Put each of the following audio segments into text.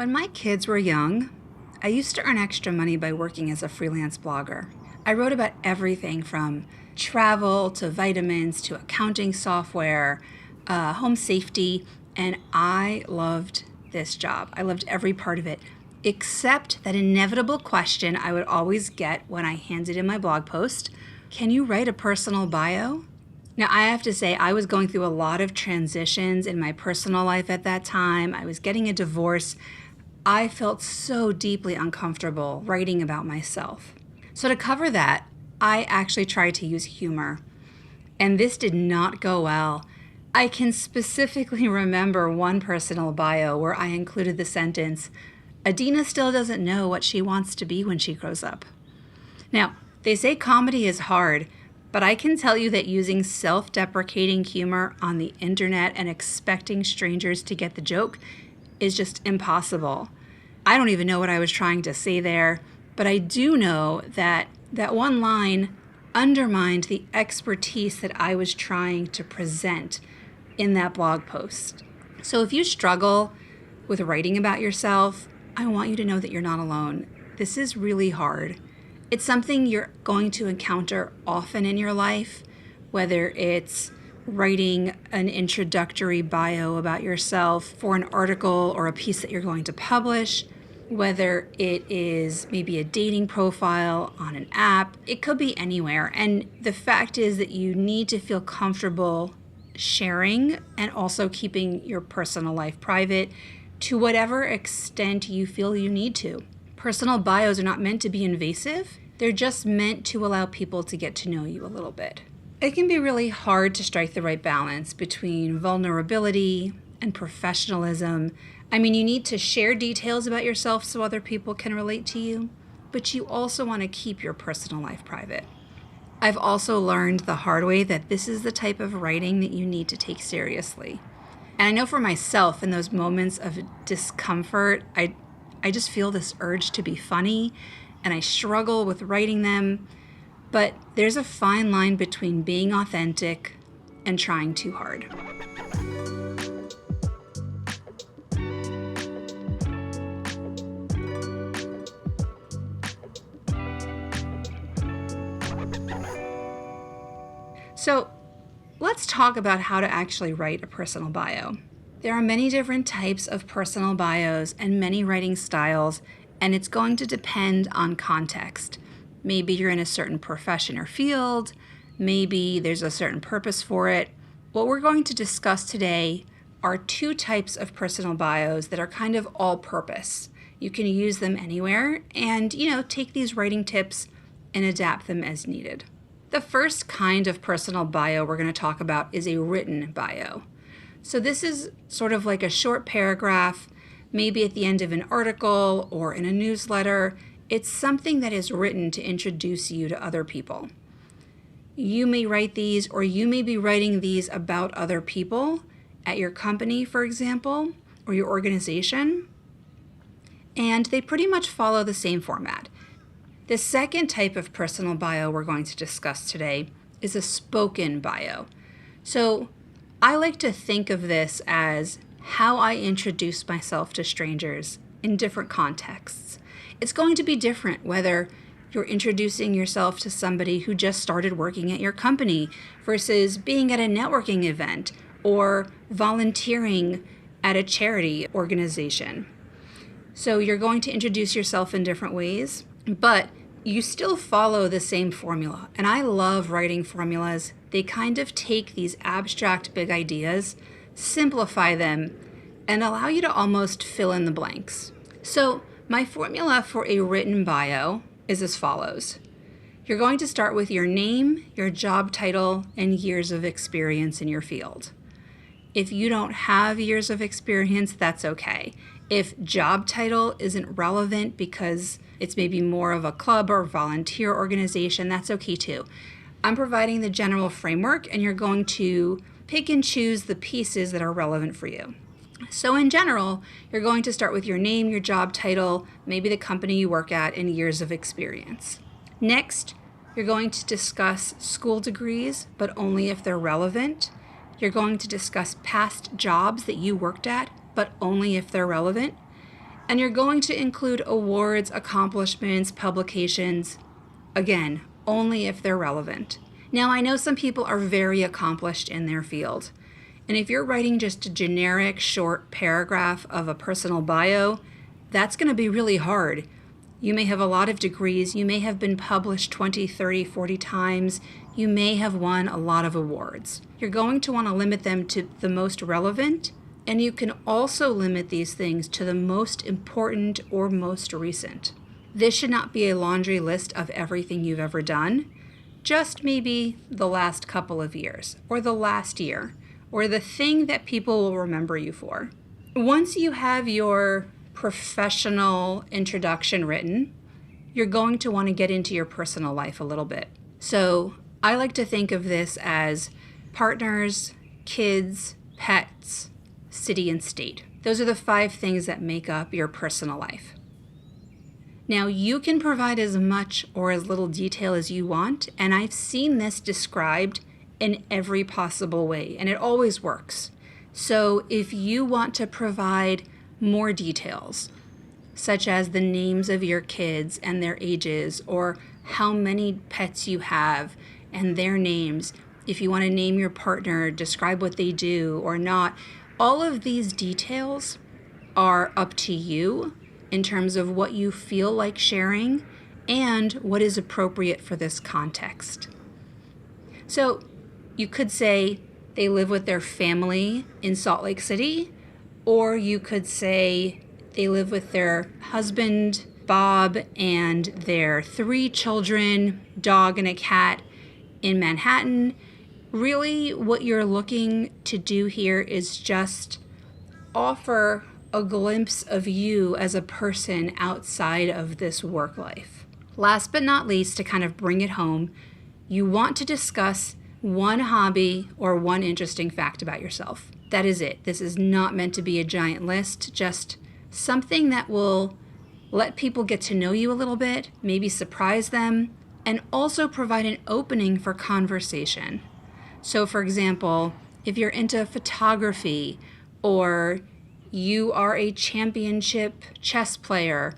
When my kids were young, I used to earn extra money by working as a freelance blogger. I wrote about everything from travel to vitamins to accounting software, home safety, and I loved this job. I loved every part of it, except that inevitable question I would always get when I handed in my blog post: can you write a personal bio? Now, I have to say, I was going through a lot of transitions in my personal life at that time. I was getting a divorce. I felt so deeply uncomfortable writing about myself. So to cover that, I actually tried to use humor, and this did not go well. I can specifically remember one personal bio where I included the sentence, "Adina still doesn't know what she wants to be when she grows up." Now, they say comedy is hard, but I can tell you that using self-deprecating humor on the internet and expecting strangers to get the joke is just impossible. I don't even know what I was trying to say there, but I do know that that one line undermined the expertise that I was trying to present in that blog post. So if you struggle with writing about yourself, I want you to know that you're not alone. This is really hard. It's something you're going to encounter often in your life, whether it's writing an introductory bio about yourself for an article or a piece that you're going to publish, whether it is maybe a dating profile on an app. It could be anywhere. And the fact is that you need to feel comfortable sharing and also keeping your personal life private to whatever extent you feel you need to. Personal bios are not meant to be invasive. They're just meant to allow people to get to know you a little bit. It can be really hard to strike the right balance between vulnerability and professionalism. I mean, you need to share details about yourself so other people can relate to you, but you also want to keep your personal life private. I've also learned the hard way that this is the type of writing that you need to take seriously. And I know for myself, in those moments of discomfort, I just feel this urge to be funny, and I struggle with writing them. But there's a fine line between being authentic and trying too hard. So let's talk about how to actually write a personal bio. There are many different types of personal bios and many writing styles, and it's going to depend on context. Maybe you're in a certain profession or field. Maybe there's a certain purpose for it. What we're going to discuss today are two types of personal bios that are kind of all-purpose. You can use them anywhere and, take these writing tips and adapt them as needed. The first kind of personal bio we're going to talk about is a written bio. So this is sort of like a short paragraph, maybe at the end of an article or in a newsletter. It's something that is written to introduce you to other people. You may write these, or you may be writing these about other people at your company, for example, or your organization. And they pretty much follow the same format. The second type of personal bio we're going to discuss today is a spoken bio. So I like to think of this as how I introduce myself to strangers in different contexts. It's going to be different whether you're introducing yourself to somebody who just started working at your company versus being at a networking event or volunteering at a charity organization. So you're going to introduce yourself in different ways, but you still follow the same formula. And I love writing formulas. They kind of take these abstract big ideas, simplify them, and allow you to almost fill in the blanks. So my formula for a written bio is as follows. You're going to start with your name, your job title, and years of experience in your field. If you don't have years of experience, that's okay. If job title isn't relevant because it's maybe more of a club or volunteer organization, that's okay too. I'm providing the general framework, and you're going to pick and choose the pieces that are relevant for you. So in general, you're going to start with your name, your job title, maybe the company you work at, and years of experience. Next, you're going to discuss school degrees, but only if they're relevant. You're going to discuss past jobs that you worked at, but only if they're relevant. And you're going to include awards, accomplishments, publications, again, only if they're relevant. Now, I know some people are very accomplished in their field. And if you're writing just a generic short paragraph of a personal bio, that's going to be really hard. You may have a lot of degrees. You may have been published 20, 30, 40 times. You may have won a lot of awards. You're going to want to limit them to the most relevant, and you can also limit these things to the most important or most recent. This should not be a laundry list of everything you've ever done, just maybe the last couple of years, or the last year, or the thing that people will remember you for. Once you have your professional introduction written, you're going to want to get into your personal life a little bit. So I like to think of this as partners, kids, pets, city, and state. Those are the 5 things that make up your personal life. Now, you can provide as much or as little detail as you want, and I've seen this described in every possible way, and it always works. So if you want to provide more details, such as the names of your kids and their ages, or how many pets you have and their names, if you want to name your partner, describe what they do or not, all of these details are up to you in terms of what you feel like sharing and what is appropriate for this context. So you could say they live with their family in Salt Lake City, or you could say they live with their husband, Bob, and their 3 children, dog and a cat in Manhattan. Really, what you're looking to do here is just offer a glimpse of you as a person outside of this work life. Last but not least, to kind of bring it home, you want to discuss one hobby or one interesting fact about yourself. That is it. This is not meant to be a giant list, just something that will let people get to know you a little bit, maybe surprise them, and also provide an opening for conversation. So for example, if you're into photography, or you are a championship chess player,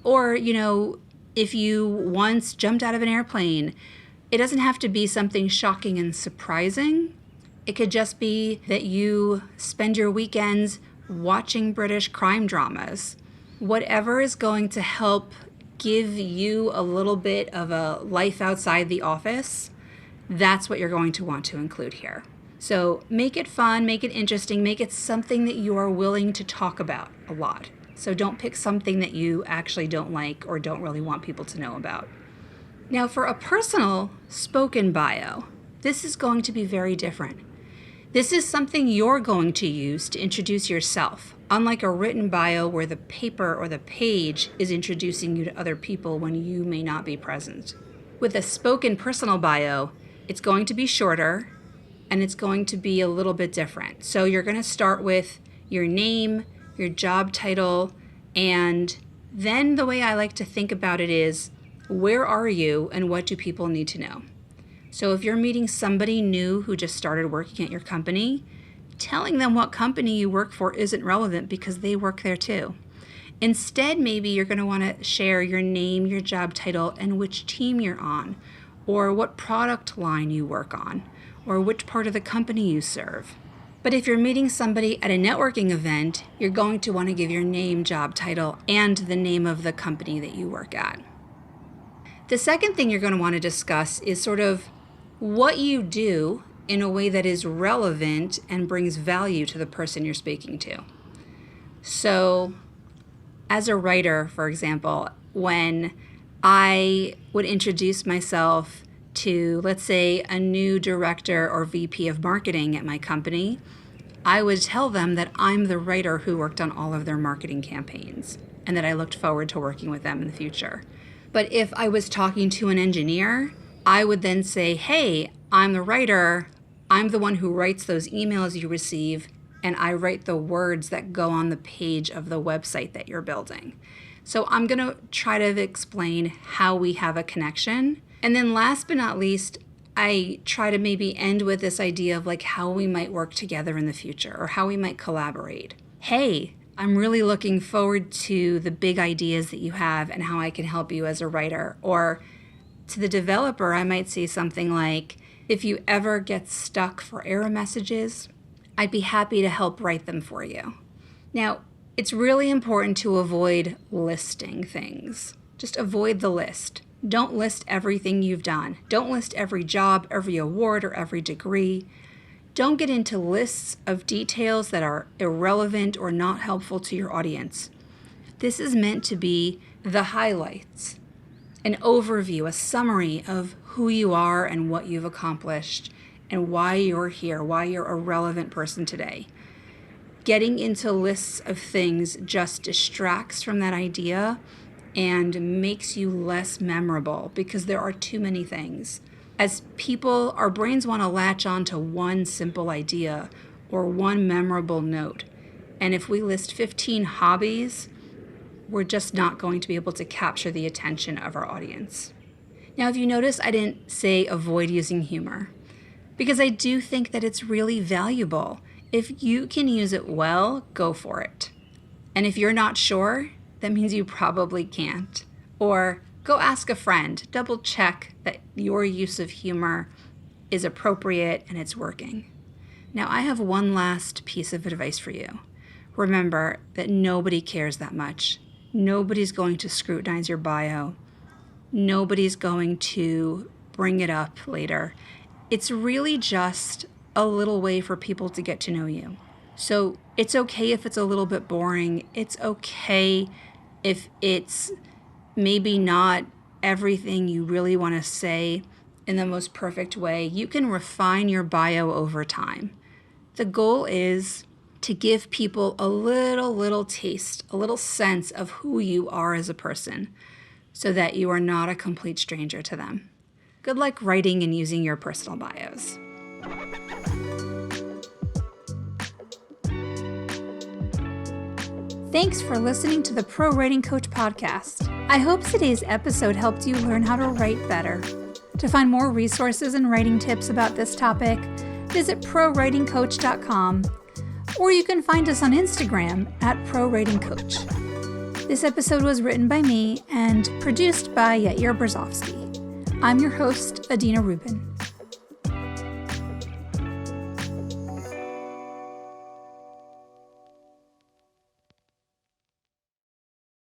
or if you once jumped out of an airplane, it doesn't have to be something shocking and surprising. It could just be that you spend your weekends watching British crime dramas. Whatever is going to help give you a little bit of a life outside the office, that's what you're going to want to include here. So make it fun, make it interesting, make it something that you are willing to talk about a lot. So don't pick something that you actually don't like or don't really want people to know about. Now, for a personal spoken bio, this is going to be very different. This is something you're going to use to introduce yourself, unlike a written bio where the paper or the page is introducing you to other people when you may not be present. With a spoken personal bio, it's going to be shorter and it's going to be a little bit different. So you're going to start with your name, your job title, and then the way I like to think about it is, where are you and what do people need to know? So if you're meeting somebody new who just started working at your company, telling them what company you work for isn't relevant because they work there too. Instead, maybe you're going to want to share your name, your job title, and which team you're on, or what product line you work on, or which part of the company you serve. But if you're meeting somebody at a networking event, you're going to want to give your name, job title, and the name of the company that you work at. The second thing you're going to want to discuss is sort of what you do in a way that is relevant and brings value to the person you're speaking to. So, as a writer, for example, when I would introduce myself to, let's say, a new director or VP of marketing at my company, I would tell them that I'm the writer who worked on all of their marketing campaigns and that I looked forward to working with them in the future. But if I was talking to an engineer, I would then say, hey, I'm the writer. I'm the one who writes those emails you receive, and I write the words that go on the page of the website that you're building. So I'm going to try to explain how we have a connection. And then last but not least, I try to maybe end with this idea of like how we might work together in the future or how we might collaborate. Hey, I'm really looking forward to the big ideas that you have and how I can help you as a writer. Or to the developer, I might say something like, if you ever get stuck for error messages, I'd be happy to help write them for you. Now, it's really important to avoid listing things. Just avoid the list. Don't list everything you've done. Don't list every job, every award, or every degree. Don't get into lists of details that are irrelevant or not helpful to your audience. This is meant to be the highlights, an overview, a summary of who you are and what you've accomplished and why you're here, why you're a relevant person today. Getting into lists of things just distracts from that idea and makes you less memorable because there are too many things. As people, our brains want to latch on to one simple idea or one memorable note. And if we list 15 hobbies, we're just not going to be able to capture the attention of our audience. Now, if you notice, I didn't say avoid using humor because I do think that it's really valuable. If you can use it well, go for it. And if you're not sure, that means you probably can't. Or go ask a friend. Double check that your use of humor is appropriate and it's working. Now, I have one last piece of advice for you. Remember that nobody cares that much. Nobody's going to scrutinize your bio. Nobody's going to bring it up later. It's really just a little way for people to get to know you. So it's okay if it's a little bit boring. It's okay if it's maybe not everything you really want to say in the most perfect way. You can refine your bio over time. The goal is to give people a little taste, a little sense of who you are as a person so that you are not a complete stranger to them. Good luck writing and using your personal bios. Thanks for listening to the Pro Writing Coach podcast. I hope today's episode helped you learn how to write better. To find more resources and writing tips about this topic, visit prowritingcoach.com, or you can find us on Instagram at prowritingcoach. This episode was written by me and produced by Yair Brzezowski. I'm your host, Adina Rubin.